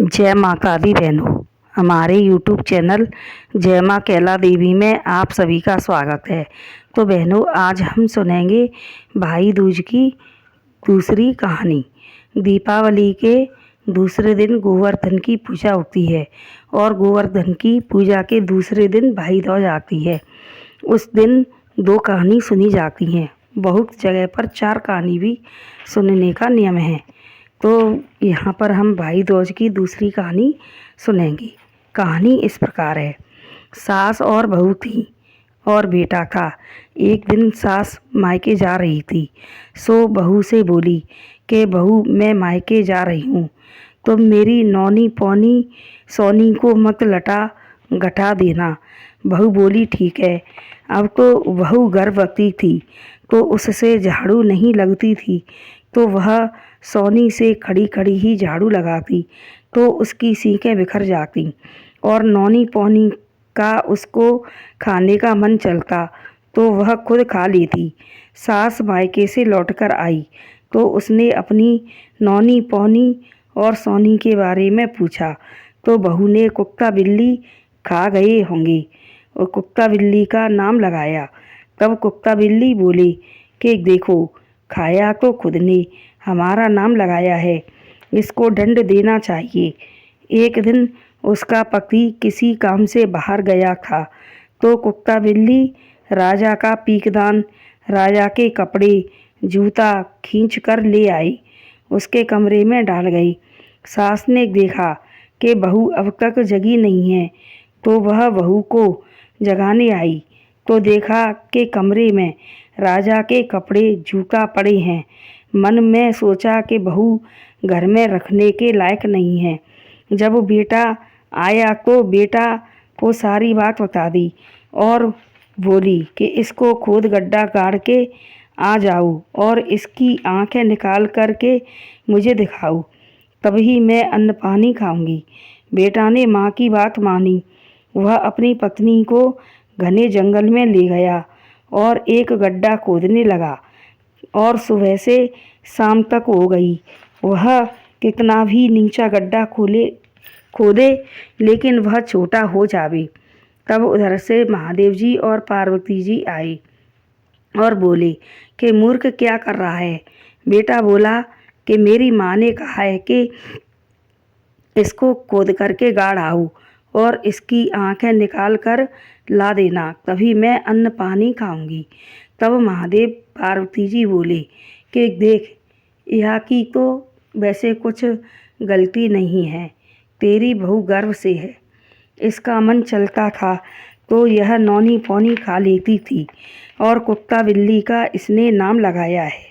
जय माता दी बहनों। हमारे यूट्यूब चैनल जय माँ कैला देवी में आप सभी का स्वागत है। तो बहनों, आज हम सुनेंगे भाई दूज की दूसरी कहानी। दीपावली के दूसरे दिन गोवर्धन की पूजा होती है और गोवर्धन की पूजा के दूसरे दिन भाई दूज आती है। उस दिन दो कहानी सुनी जाती हैं। बहुत जगह पर चार कहानी भी सुनने का नियम है। तो यहाँ पर हम भाई दूज की दूसरी कहानी सुनेंगे। कहानी इस प्रकार है। सास और बहू थी और बेटा था। एक दिन सास मायके जा रही थी, सो बहू से बोली कि बहू, मैं मायके जा रही हूँ, तुम मेरी नौनी पौनी सोनी को मत लटा गटा देना। बहू बोली, ठीक है। अब तो बहू गर्भवती थी तो उससे झाड़ू नहीं लगती थी, तो वह सोनी से खड़ी खड़ी ही झाड़ू लगाती तो उसकी सीखें बिखर जाती और नौनी पौनी का उसको खाने का मन चलता तो वह खुद खा लेती। सास मायके से लौटकर आई तो उसने अपनी नौनी पौनी और सोनी के बारे में पूछा तो बहू ने कुत्ता बिल्ली खा गए होंगे और कुत्ता बिल्ली का नाम लगाया। तब कुत्ता बिल्ली बोले कि देखो, खाया तो खुद ने, हमारा नाम लगाया है, इसको दंड देना चाहिए। एक दिन उसका पति किसी काम से बाहर गया था तो कुत्ता बिल्ली राजा का पीकदान, राजा के कपड़े, जूता खींच कर ले आई, उसके कमरे में डाल गई। सास ने देखा कि बहू अब तक जगी नहीं है तो वह बहू को जगाने आई तो देखा कि कमरे में राजा के कपड़े जूता पड़े हैं। मन में सोचा कि बहू घर में रखने के लायक नहीं है। जब बेटा आया तो बेटा को सारी बात बता दी और बोली कि इसको खोद गड्ढा गाड़ के आ जाओ और इसकी आंखें निकाल कर के मुझे दिखाओ, तभी मैं अन्न पानी खाऊंगी। बेटा ने माँ की बात मानी। वह अपनी पत्नी को घने जंगल में ले गया और एक गड्ढा खोदने लगा और सुबह से शाम तक हो गई। वह कितना भी नीचा गड्ढा खोदे लेकिन वह छोटा हो जावे। तब उधर से महादेव जी और पार्वती जी आए और बोले कि मूर्ख क्या कर रहा है। बेटा बोला कि मेरी माँ ने कहा है कि इसको खोद करके गाड़ आओ और इसकी आंखें निकाल कर ला देना, तभी मैं अन्न पानी खाऊंगी। तब महादेव पार्वती जी बोले कि देख, यहाँ की तो वैसे कुछ गलती नहीं है, तेरी बहू गर्भ से है, इसका मन चलता था तो यह नौनी पौनी खा लेती थी और कुत्ता बिल्ली का इसने नाम लगाया है,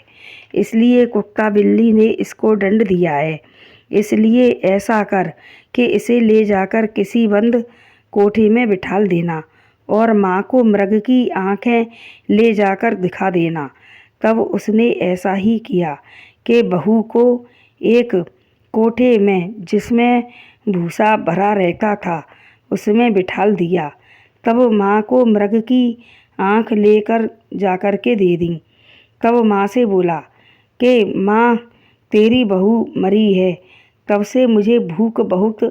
इसलिए कुत्ता बिल्ली ने इसको दंड दिया है। इसलिए ऐसा कर कि इसे ले जाकर किसी बंद कोठे में बिठाल देना और माँ को मृग की आंखें ले जाकर दिखा देना। तब उसने ऐसा ही किया कि बहू को एक कोठे में जिसमें भूसा भरा रहता था उसमें बिठाल दिया। तब माँ को मृग की आंख लेकर जाकर के दे दी। तब माँ से बोला कि माँ, तेरी बहू मरी है, तब से मुझे भूख बहुत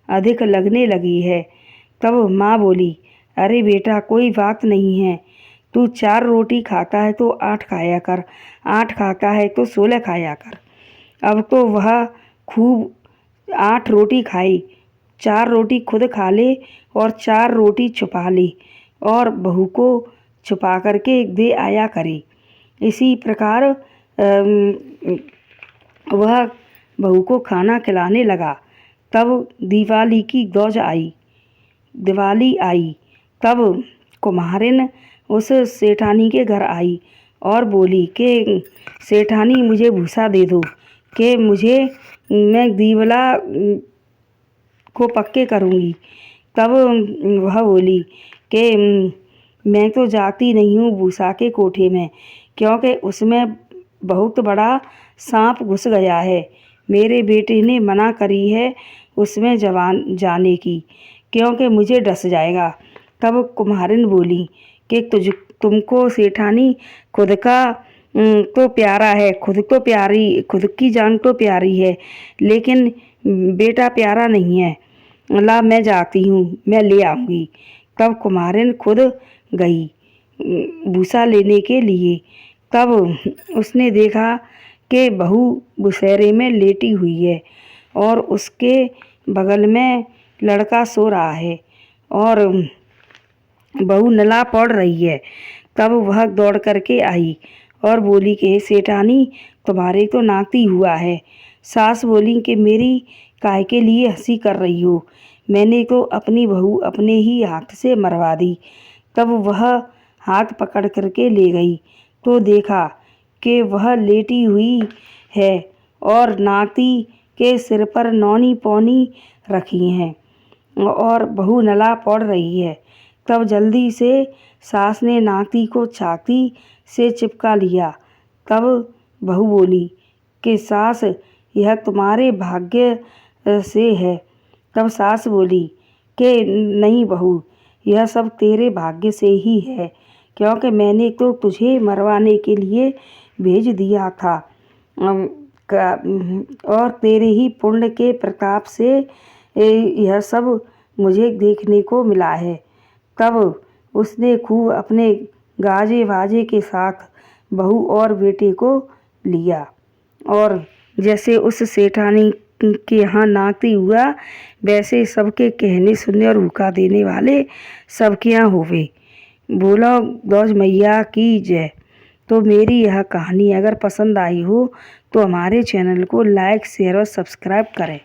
अधिक लगने लगी है। तब माँ बोली, अरे बेटा, कोई बात नहीं है, तू 4 रोटी खाता है तो 8 खाया कर, 8 खाता है तो 16 खाया कर। अब तो वह खूब 8 रोटी खाई, 4 रोटी खुद खा ले और 4 रोटी छुपा ले और बहू को छुपा करके दे आया करे। इसी प्रकार वह बहू को खाना खिलाने लगा। तब दिवाली आई। तब कुम्हारिन उस सेठानी के घर आई और बोली कि सेठानी, मुझे भूसा दे दो कि मैं दीवला को पक्के करूँगी। तब वह बोली कि मैं तो जाती नहीं हूँ भूसा के कोठे में, क्योंकि उसमें बहुत बड़ा सांप घुस गया है। मेरे बेटे ने मना करी है उसमें जाने की, क्योंकि मुझे डस जाएगा। तब कुम्हारिन बोली कि तुमको सेठानी खुद का तो प्यारा है, खुद की जान तो प्यारी है, लेकिन बेटा प्यारा नहीं है, ला मैं जाती हूँ, मैं ले आऊँगी। तब कुम्हारिन खुद गई भूसा लेने के लिए। तब उसने देखा कि बहू बुसेरे में लेटी हुई है और उसके बगल में लड़का सो रहा है और बहू नला पड़ रही है। तब वह दौड़ करके आई और बोली कि सेठानी, तुम्हारे तो नाती हुआ है। सास बोली कि मेरी काहे के लिए हंसी कर रही हो, मैंने तो अपनी बहू अपने ही हाथ से मरवा दी। तब वह हाथ पकड़ करके ले गई तो देखा कि वह लेटी हुई है और नाती के सिर पर नौनी पौनी रखी हैं और बहू नला पड़ रही है। तब जल्दी से सास ने नाती को छाती से चिपका लिया। तब बहू बोली कि सास, यह तुम्हारे भाग्य से है। तब सास बोली कि नहीं बहू, यह सब तेरे भाग्य से ही है, क्योंकि मैंने तो तुझे मरवाने के लिए भेज दिया था और तेरे ही पुण्य के प्रताप से यह सब मुझे देखने को मिला है। तब उसने खूब अपने गाजे बाजे के साथ बहू और बेटे को लिया और जैसे उस सेठानी के यहाँ नाती हुआ, वैसे सबके कहने सुनने और हुक्का देने वाले सबके यहाँ होवे। बोलो गौज मैया की जय। तो मेरी यह कहानी अगर पसंद आई हो तो हमारे चैनल को लाइक शेयर और सब्सक्राइब करें।